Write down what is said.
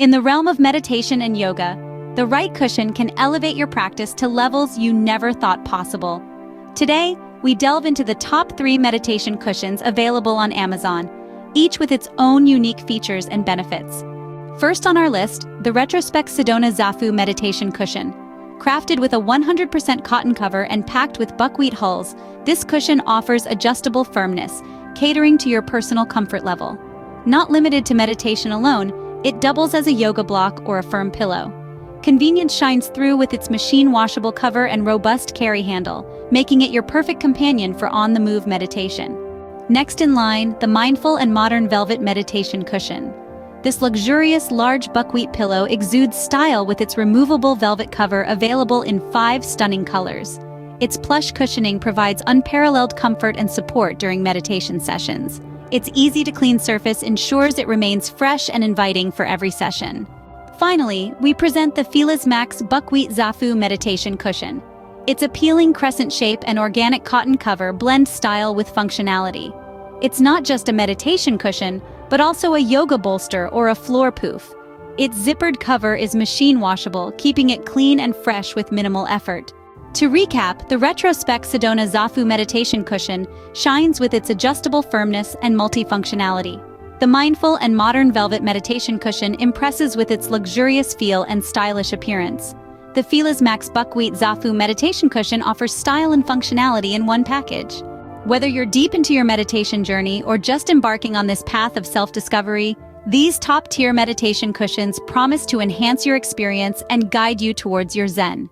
In the realm of meditation and yoga, the right cushion can elevate your practice to levels you never thought possible. Today, we delve into the top 3 meditation cushions available on Amazon, each with its own unique features and benefits. First on our list, the Retrospect Sedona Zafu Meditation Cushion. Crafted with a 100% cotton cover and packed with buckwheat hulls, this cushion offers adjustable firmness, catering to your personal comfort level. Not limited to meditation alone, it doubles as a yoga block or a firm pillow. Convenience shines through with its machine-washable cover and robust carry handle, making it your perfect companion for on-the-move meditation. Next in line, the Mindful and Modern Velvet Meditation Cushion. This luxurious, large buckwheat pillow exudes style with its removable velvet cover available in 5 stunning colors. Its plush cushioning provides unparalleled comfort and support during meditation sessions. Its easy-to-clean surface ensures it remains fresh and inviting for every session. Finally, we present the Felis Max Buckwheat Zafu Meditation Cushion. Its appealing crescent shape and organic cotton cover blend style with functionality. It's not just a meditation cushion, but also a yoga bolster or a floor poof. Its zippered cover is machine washable, keeping it clean and fresh with minimal effort. To recap, the Retrospect Sedona Zafu Meditation Cushion shines with its adjustable firmness and multifunctionality. The Mindful and Modern Velvet Meditation Cushion impresses with its luxurious feel and stylish appearance. The Felis Max Buckwheat Zafu Meditation Cushion offers style and functionality in one package. Whether you're deep into your meditation journey or just embarking on this path of self-discovery, these top-tier meditation cushions promise to enhance your experience and guide you towards your Zen.